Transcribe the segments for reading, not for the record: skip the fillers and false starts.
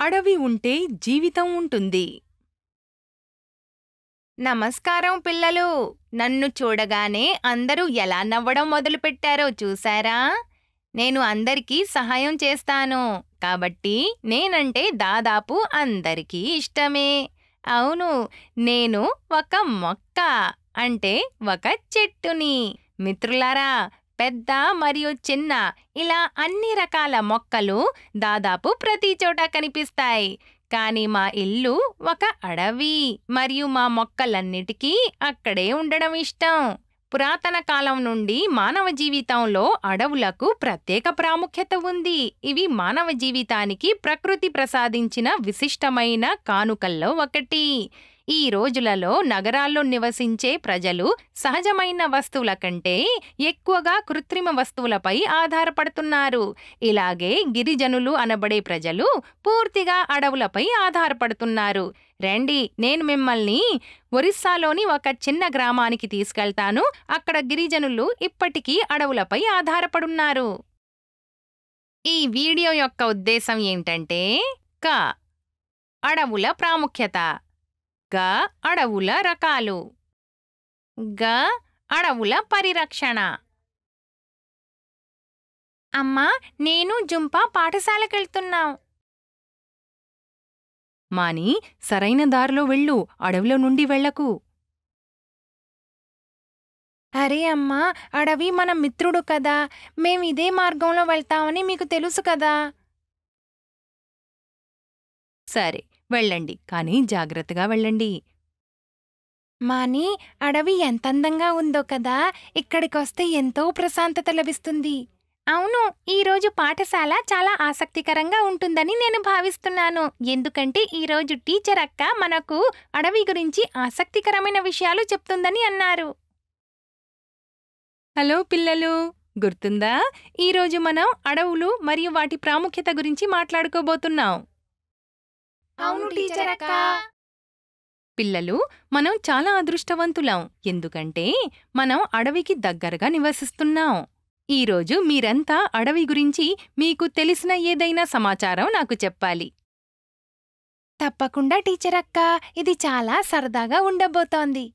అడవి ఉంటే జీవితం ఉంటుంది. నమస్కారం పిల్లలు. నన్ను చూడగానే అందరూ ఎలా నవ్వడం మొదలుపెట్టారో చూశారా? నేను అందరికీ సహాయం చేస్తాను. కాబట్టి నేనంటే దాదాపు అందరికీ ఇష్టమే. అవును, నేను ఒక మొక్క అంటే ఒక చెట్టుని. మిత్రులారా, పెద్ద మరియు చిన్న ఇలా అన్ని రకాల మొక్కలు దాదాపు ప్రతి చోట కనిపిస్తాయి. కానీ మా ఇల్లు ఒక అడవి మరియు మా మొక్కలన్నిటికీ అక్కడే ఉండడం ఇష్టం. పురాతన కాలం నుండి మానవ జీవితంలో అడవులకు ప్రత్యేక ప్రాముఖ్యత ఉంది. ఇవి మానవ జీవితానికి ప్రకృతి ప్రసాదించిన విశిష్టమైన కానుకల్లో ఒకటి. ఈ రోజులలో నగరాల్లో నివసించే ప్రజలు సహజమైన వస్తువుల కంటే ఎక్కువగా కృత్రిమ వస్తువులపై ఆధారపడుతున్నారు. ఇలాగే గిరిజనులు అనబడే ప్రజలు పూర్తిగా అడవులపై ఆధారపడుతున్నారు. రండి, నేను మిమ్మల్ని ఒరిస్సాలోని ఒక చిన్న గ్రామానికి తీసుకెళ్తాను. అక్కడ గిరిజనులు ఇప్పటికీ అడవులపై ఆధారపడున్నారు. ఈ వీడియో యొక్క ఉద్దేశం ఏంటంటే అడవుల ప్రాముఖ్యత, అడవుల రకాలు, అడవుల పరిరక్షణ. అమ్మా, నేను జుంపా పాఠశాలకెళ్తున్నాం. మాని, సరైన దారిలో వెళ్ళు, అడవిలో నుండి వెళ్ళకు. అరే అమ్మా, అడవి మన మిత్రుడు కదా. మేమిదే మార్గంలో వెళ్తామని మీకు తెలుసు కదా. సరే, వెళ్ళండి, కానీ జాగ్రత్తగా వెళ్ళండి. మాని, అడవి ఎంతందంగా ఉందో కదా. ఇక్కడికొస్తే ఎంతో ప్రశాంతత లభిస్తుంది. అవును, ఈరోజు పాఠశాల చాలా ఆసక్తికరంగా ఉంటుందని నేను భావిస్తున్నాను. ఎందుకంటే ఈరోజు టీచర్ అక్క మనకు అడవి గురించి ఆసక్తికరమైన విషయాలు చెప్తుందని అన్నారు. హలో పిల్లలు, గుర్తుందా? ఈరోజు మనం అడవులు మరియు వాటి ప్రాముఖ్యత గురించి మాట్లాడుకోబోతున్నాం. అవును టీచర్ అక్క. పిల్లలు, మనం చాలా అదృష్టవంతులం. ఎందుకంటే మనం అడవికి దగ్గరగా నివసిస్తున్నాం. ఈరోజు మీరంతా అడవి గురించి మీకు తెలిసిన ఏదైనా సమాచారం నాకు చెప్పాలి. తప్పకుండా టీచర్ అక్క, ఇది చాలా సరదాగా ఉండబోతోంది.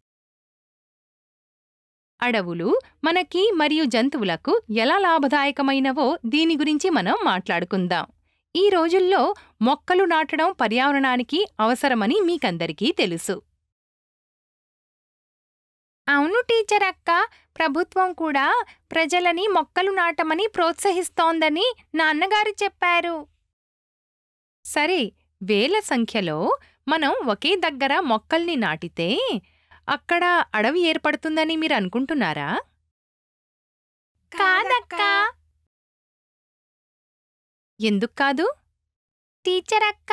అడవులు మనకి మరియు జంతువులకు ఎలా లాభదాయకమైనవో దీని గురించి మనం మాట్లాడుకుందాం. ఈ రోజుల్లో మొక్కలు నాటడం పర్యావరణానికి అవసరమని మీకందరికీ తెలుసు. అవును టీచర్ అక్క, ప్రభుత్వం కూడా ప్రజలని మొక్కలు నాటమని ప్రోత్సహిస్తోందని నాన్నగారు చెప్పారు. సరే, వేల సంఖ్యలో మనం ఒకే దగ్గర మొక్కల్ని నాటితే అక్కడ అడవి ఏర్పడుతుందని మీరు అనుకుంటున్నారా? కాదక్కా. ఎందుకు కాదు? టీచర్ అక్క,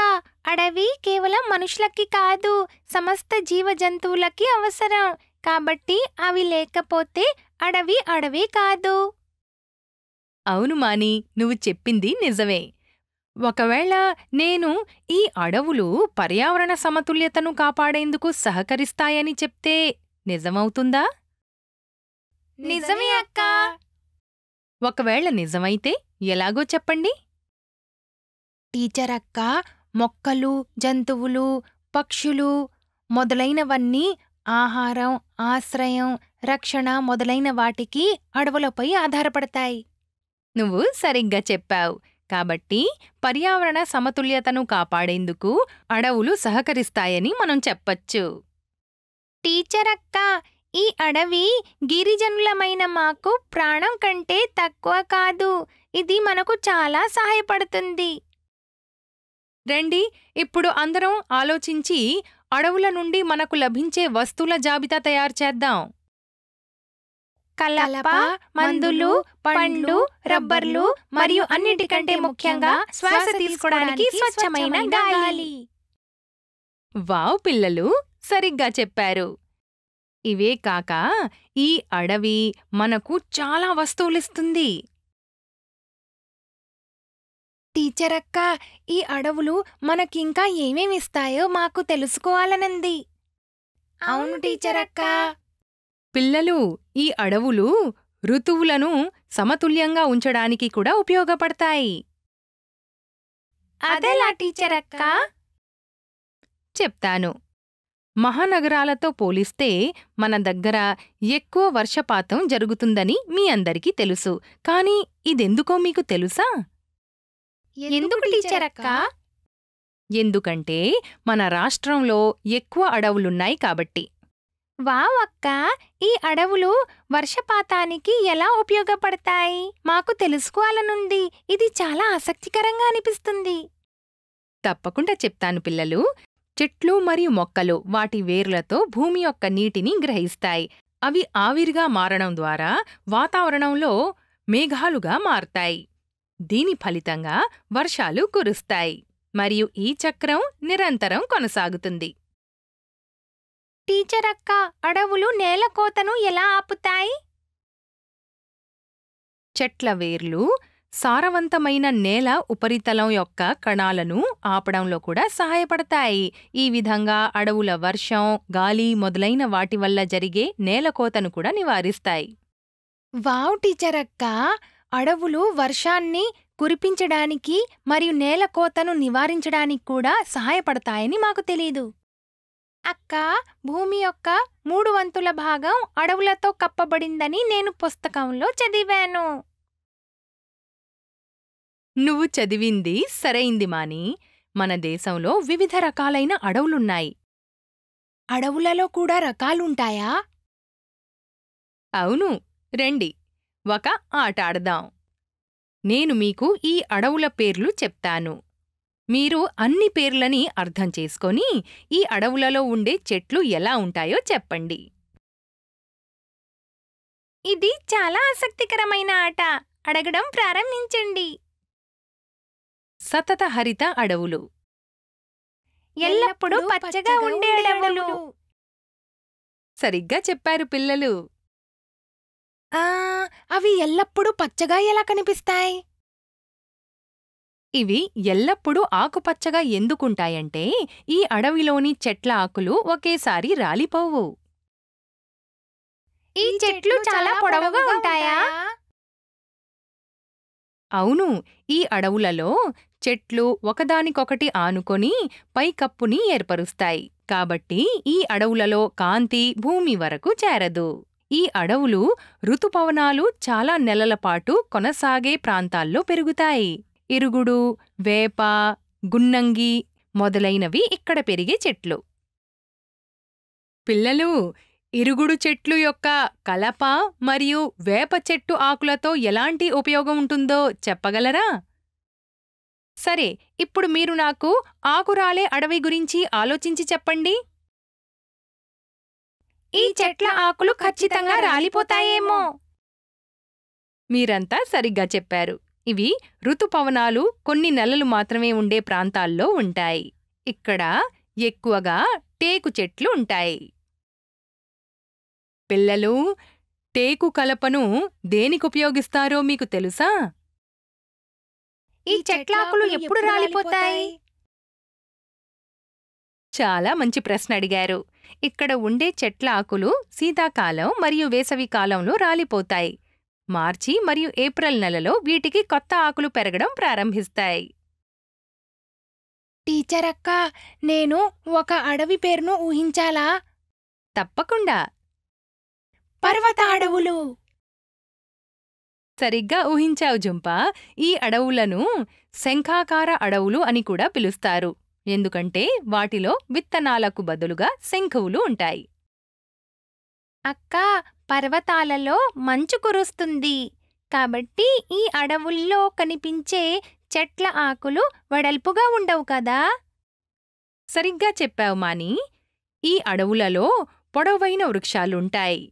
అడవి కేవలం మనుషులకి కాదు, సమస్త జీవజంతువులకి అవసరం. కాబట్టి అవి లేకపోతే అడవి అడవి కాదు. అవును మాని, నువ్వు చెప్పింది నిజమే. ఒకవేళ నేను ఈ అడవులు పర్యావరణ సమతుల్యతను కాపాడేందుకు సహకరిస్తాయని చెప్తే నిజమవుతుందా? నిజమే అక్కా. ఒకవేళ నిజమైతే ఎలాగో చెప్పండి. టీచర్ అక్క, మొక్కలు, జంతువులు, పక్షులు మొదలైనవన్నీ ఆహారం, ఆశ్రయం, రక్షణ మొదలైన వాటికి అడవులపై ఆధారపడతాయి. నువ్వు సరిగ్గా చెప్పావు. కాబట్టి పర్యావరణ సమతుల్యతను కాపాడేందుకు అడవులు సహకరిస్తాయని మనం చెప్పచ్చు. టీచర్ అక్క, ఈ అడవి గిరిజనులమైన మాకు ప్రాణం కంటే తక్కువ కాదు. ఇది మనకు చాలా సహాయపడుతుంది. రండి, ఇప్పుడు అందరం ఆలోచించి అడవుల నుండి మనకు లభించే వస్తువుల జాబితా తయారు చేద్దాం. కలప, మందులు, పండ్లు, రబ్బర్లు మరియు అన్నిటికంటే ముఖ్యంగా శ్వాస తీసుకోవడానికి స్వచ్ఛమైన గాలి. వావ్ పిల్లలు, సరిగ్గా చెప్పారు. ఇవే కాక ఈ అడవి మనకు చాలా వస్తువులిస్తుంది. టీచర్ అక్క, ఈ అడవులు మనకింకా ఏమేమిస్తాయో మాకు తెలుసుకోవాలనుంది. అవును టీచర్ అక్క. పిల్లలు, ఈ అడవులు ఋతువులను సమతుల్యంగా ఉంచడానికి కూడా ఉపయోగపడతాయి. అదెలా టీచర్ అక్క? చెప్తాను. మహానగరాలతో పోలిస్తే మన దగ్గర ఎక్కువ వర్షపాతం జరుగుతుందని మీ అందరికీ తెలుసు. కానీ ఇదెందుకో మీకు తెలుసా? ఎందుకు టీచర్ అక్క? ఎందుకంటే మన రాష్ట్రంలో ఎక్కువ అడవులున్నాయి కాబట్టి. వావ్ అక్క, ఈ అడవులు వర్షపాతానికి ఎలా ఉపయోగపడతాయి? మాకు తెలుసుకోవాలనుంది. ఇది చాలా ఆసక్తికరంగా అనిపిస్తుంది. తప్పకుండా చెప్తాను పిల్లలు. చెట్లు మరియు మొక్కలు వాటి వేర్లతో భూమి యొక్క నీటిని గ్రహిస్తాయి. అవి ఆవిరిగా మారడం ద్వారా వాతావరణంలో మేఘాలుగా మారతాయి. దీని ఫలితంగా వర్షాలు కురుస్తాయి. మరియు ఈ చక్రం నిరంతరం కొనసాగుతుంది. టీచర్ అక్క, అడవులు నేల కోతను ఎలా ఆపుతాయి? చెట్ల వేర్లు సారవంతమైన నేల ఉపరితలం యొక్క కణాలను ఆపడంలో కూడా సహాయపడతాయి. ఈ విధంగా అడవుల వర్షం, గాలి మొదలైన వాటి వల్ల జరిగే నేలకోతను కూడా నివారిస్తాయి. వావ్ టీచర్ అక్క, అడవులు వర్షాన్ని కురిపించడానికి మరియు నేల కోతను నివారించడానికి కూడా సహాయపడతాయని మాకు తెలీదు. అక్క, భూమి యొక్క 3/4 భాగం అడవులతో కప్పబడిందని నేను పుస్తకంలో చదివాను. నువ్వు చదివింది సరైంది మాని. మన దేశంలో వివిధ రకాలైన అడవులున్నాయి. అడవులలో కూడా రకాలుంటాయా? అవును, రండి ఒక ఆట ఆడదాం. నేను మీకు ఈ అడవుల పేర్లు చెప్తాను. మీరు అన్ని పేర్లని అర్థం చేసుకొని ఈ అడవులలో ఉండే చెట్లు ఎలా ఉంటాయో చెప్పండి. ఇది చాలా ఆసక్తికరమైన ఆట. అడగడం ప్రారంభించండి. సతత హరిత అడవులు. ఎల్లప్పుడూ పచ్చగా ఉండే అడవులు. సరిగ్గా చెప్పారు పిల్లలు. అవి ఎల్లప్పుడూ పచ్చగా ఎలా కనిపిస్తాయి? ఇవి ఎల్లప్పుడూ ఆకుపచ్చగా ఎందుకుంటాయంటే ఈ అడవిలోని చెట్ల ఆకులు ఒకేసారి రాలిపోవు. ఈ చెట్లు చాలా పొడవుగా ఉంటాయా? అవును, ఈ అడవులలో చెట్లు ఒకదానికొకటి ఆనుకొని పైకప్పుని ఏర్పరుస్తాయి. కాబట్టి ఈ అడవులలో కాంతి భూమి వరకు చేరదు. ఈ అడవులు ఋతుపవనాలు చాలా నెలల పాటు కొనసాగే ప్రాంతాల్లో పెరుగుతాయి. ఇరుగుడు, వేప, గున్నంగి మొదలైనవి ఇక్కడ పెరిగే చెట్లు. పిల్లలు, ఇరుగుడు చెట్లు యొక్క కలప మరియు వేప చెట్టు ఆకులతో ఎలాంటి ఉపయోగం ఉంటుందో చెప్పగలరా? సరే, ఇప్పుడు మీరు నాకు ఆకురాలే అడవి గురించి ఆలోచించి చెప్పండి. ఈ చెట్ల ఆకులు ఖచ్చితంగా రాలిపోతాయేమో. మీరంతా సరిగ్గా చెప్పారు. ఇవి ఋతుపవనాలు కొన్ని నెలలు మాత్రమే ఉండే ప్రాంతాల్లో ఉంటాయి. ఇక్కడ ఎక్కువగా టేకు చెట్లు ఉంటాయి. పిల్లలు, టేకు కలపను దేనికుపయోగిస్తారో మీకు తెలుసా? ఈ చెట్ల ఆకులు ఎప్పుడు రాలిపోతాయి? చాలా మంచి ప్రశ్న అడిగారు. ఇక్కడ ఉండే చెట్ల ఆకులు శీతాకాలం మరియు వేసవి కాలంలో రాలిపోతాయి. మార్చి మరియు ఏప్రిల్ నెలలో వీటికి కొత్త ఆకులు పెరగడం ప్రారంభిస్తాయి. టీచర్ అక్క, నేను ఒక అడవి పేరును ఊహించాలా? తప్పకుండా. పర్వత అడవులు. సరిగ్గా ఊహించావు జుంపా. ఈ అడవులను శంఖాకార అడవులు అని కూడా పిలుస్తారు. ఎందుకంటే వాటిలో విత్తనాలకు బదులుగా శంఖువులు ఉంటాయి. అక్క, పర్వతాలలో మంచు కురుస్తుంది. కాబట్టి ఈ అడవుల్లో కనిపించే చెట్ల ఆకులు వెడల్పుగా ఉండవు కదా? సరిగ్గా చెప్పావు మాని. ఈ అడవులలో పొడవైన వృక్షాలుంటాయి.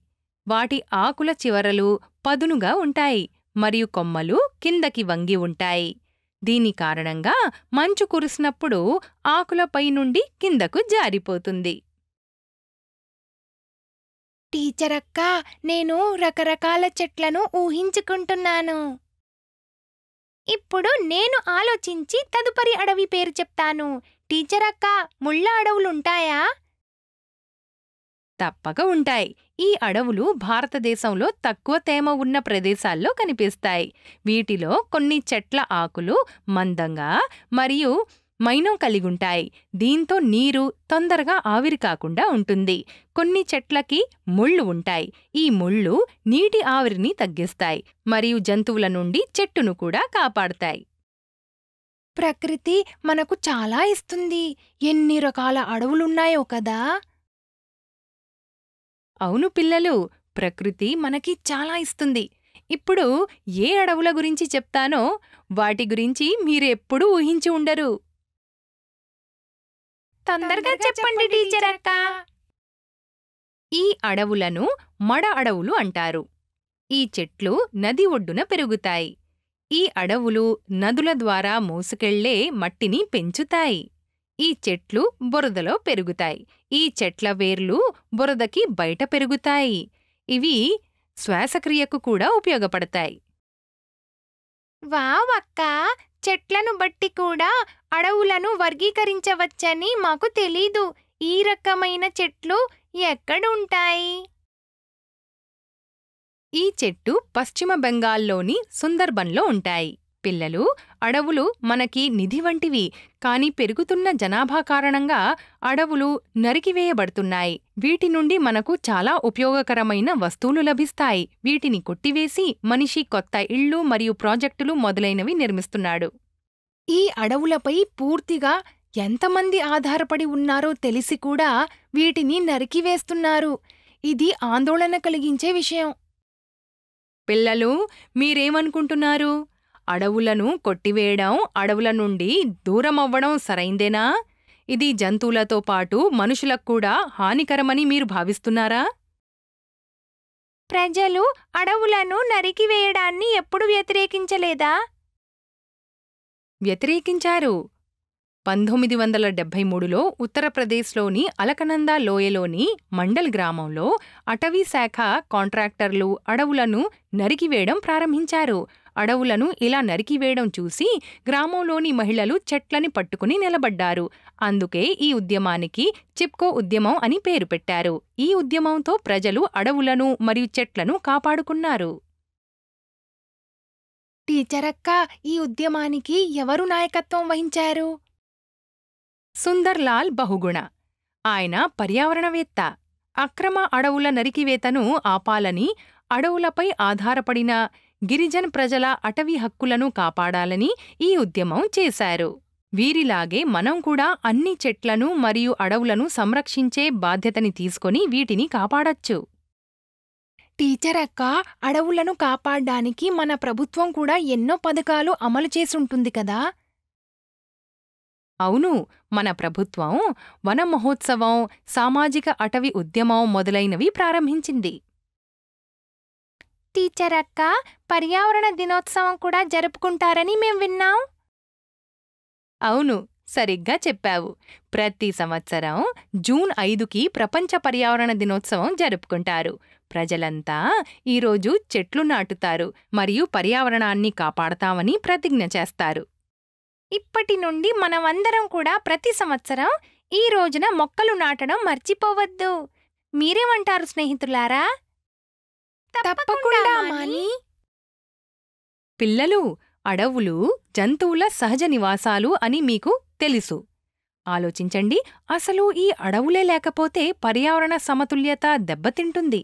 వాటి ఆకుల చివరలు పదునుగా ఉంటాయి మరియు కొమ్మలు కిందకి వంగి ఉంటాయి. దీని కారణంగా మంచు కురిసినప్పుడు ఆకులపై నుండి కిందకు జారిపోతుంది. టీచర్ అక్క, నేను రకరకాల చెట్లను ఊహించుకుంటున్నాను. ఇప్పుడు నేను ఆలోచించి తదుపరి అడవి పేరు చెప్తాను. టీచర్ అక్క, ముళ్ళ అడవులుంటాయా? తప్పక ఉంటాయి. ఈ అడవులు భారతదేశంలో తక్కువ తేమ ఉన్న ప్రదేశాల్లో కనిపిస్తాయి. వీటిలో కొన్ని చెట్ల ఆకులు మందంగా మరియు మైనం కలిగుంటాయి. దీంతో నీరు తొందరగా ఆవిరి కాకుండా ఉంటుంది. కొన్ని చెట్లకి ముళ్ళు ఉంటాయి. ఈ ముళ్ళు నీటి ఆవిరిని తగ్గిస్తాయి మరియు జంతువుల నుండి చెట్టును కూడా కాపాడతాయి. ప్రకృతి మనకు చాలా ఇస్తుంది. ఎన్ని రకాల అడవులున్నాయో కదా. అవును పిల్లలు, ప్రకృతి మనకి చాలా ఇస్తుంది. ఇప్పుడు ఏ అడవుల గురించి చెప్తానో వాటి గురించి మీరెప్పుడూ ఊహించి ఉండరు. తొందరగా చెప్పండి టీచర్ అక్క. ఈ అడవులను మడ అడవులు అంటారు. ఈ చెట్లు నది ఒడ్డున పెరుగుతాయి. ఈ అడవులు నదుల ద్వారా మోసుకెళ్లే మట్టిని పెంచుతాయి. ఈ చెట్లు బురదలో పెరుగుతాయి. ఈ చెట్ల వేర్లు బురదకి బయట పెరుగుతాయి. ఇవి శ్వాసక్రియకు కూడా ఉపయోగపడతాయి. వావ్ అక్క, చెట్లను బట్టి కూడా అడవులను వర్గీకరించవచ్చని మాకు తెలీదు. ఈ రకమైన చెట్లు ఎక్కడుంటాయి? ఈ చెట్టు పశ్చిమ బెంగాల్లోని సుందర్బన్లో ఉంటాయి. పిల్లలు, అడవులు మనకి నిధి వంటివి. కాని పెరుగుతున్న జనాభా కారణంగా అడవులు నరికివేయబడుతున్నాయి. వీటి నుండి మనకు చాలా ఉపయోగకరమైన వస్తువులు లభిస్తాయి. వీటిని కొట్టివేసి మనిషి కొత్త ఇళ్ళు మరియు ప్రాజెక్టులు మొదలైనవి నిర్మిస్తున్నాడు. ఈ అడవులపై పూర్తిగా ఎంతమంది ఆధారపడి ఉన్నారో తెలిసి కూడా వీటిని నరికివేస్తున్నారు. ఇది ఆందోళన కలిగించే విషయం. పిల్లలు, మీరేమనుకుంటున్నారు? అడవులను కొట్టివేయడం, అడవుల నుండి దూరమవ్వడం సరైందేనా? ఇది జంతువులతో పాటు మనుషులకు కూడా హానికరమని మీరు భావిస్తున్నారా? ప్రజలు అడవులను నరికివేయడాన్ని ఎప్పుడు వ్యతిరేకించలేదా? వ్యతిరేకించారు. 1973లో ఉత్తరప్రదేశ్లోని అలకనందా లోయలోని మండల్ గ్రామంలో అటవీ శాఖ కాంట్రాక్టర్లు అడవులను నరికివేయడం ప్రారంభించారు. అడవులను ఇలా నరికివేయడం చూసి గ్రామంలోని మహిళలు చెట్లని పట్టుకుని నిలబడ్డారు. అందుకే ఈ ఉద్యమానికి చిప్కో ఉద్యమం అని పేరు పెట్టారు. ఈ ఉద్యమంతో ప్రజలు అడవులను మరియు చెట్లను కాపాడుకున్నారు. టీచరక్క, ఈ ఉద్యమానికి ఎవరు నాయకత్వం వహించారు? సుందర్లాల్ బహుగుణ. ఆయన పర్యావరణవేత్త. అక్రమ అడవుల నరికివేతను ఆపాలని, అడవులపై ఆధారపడిన గిరిజన్ ప్రజల అటవీ హక్కులను కాపాడాలని ఈ ఉద్యమం చేశారు. వీరిలాగే మనం కూడా అన్ని చెట్లను మరియు అడవులను సంరక్షించే బాధ్యతని తీసుకొని వీటిని కాపాడొచ్చు. టీచరక్క, అడవులను కాపాడ్డానికి మన ప్రభుత్వం కూడా ఎన్నో పథకాలు అమలు చేసుంటుంది కదా. అవును, మన ప్రభుత్వం వన మహోత్సవం, సామాజిక అటవీ ఉద్యమం మొదలైనవి ప్రారంభించింది. టీచరక్క, పర్యావరణ దినోత్సవం కూడా జరుపుకుంటారని మేం విన్నాం. అవును, సరిగ్గా చెప్పావు. ప్రతి సంవత్సరం జూన్ 5కి ప్రపంచ పర్యావరణ దినోత్సవం జరుపుకుంటారు. ప్రజలంతా ఈరోజు చెట్లు నాటుతారు మరియు పర్యావరణాన్ని కాపాడతామని ప్రతిజ్ఞ చేస్తారు. ఇప్పటి నుండి మనమందరం కూడా ప్రతి సంవత్సరం ఈ రోజున మొక్కలు నాటడం మర్చిపోవద్దు. మీరేమంటారు స్నేహితులారా? తప్పకుండా మాని. పిల్లలు, అడవులు జంతువుల సహజ నివాసాలు అని మీకు తెలుసు. ఆలోచించండి, అసలు ఈ అడవులే లేకపోతే పర్యావరణ సమతుల్యత దెబ్బతింటుంది.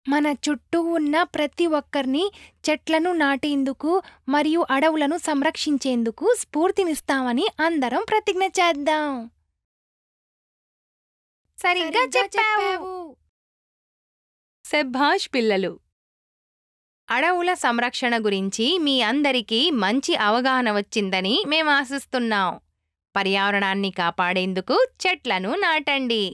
మన చుట్టూ ఉన్న ప్రతి ఒక్కరిని చెట్లను నాటేందుకు మరియు అడవులను సంరక్షించేందుకు స్ఫూర్తినిస్తామని అందరం ప్రతిజ్ఞ చేద్దాం. సరిగ్గా చెప్పావు. శభాష్ పిల్లలు. అడవుల సంరక్షణ గురించి మీ అందరికీ మంచి అవగాహన వచ్చిందని మేం ఆశిస్తున్నాం. పర్యావరణాన్ని కాపాడేందుకు చెట్లను నాటండి.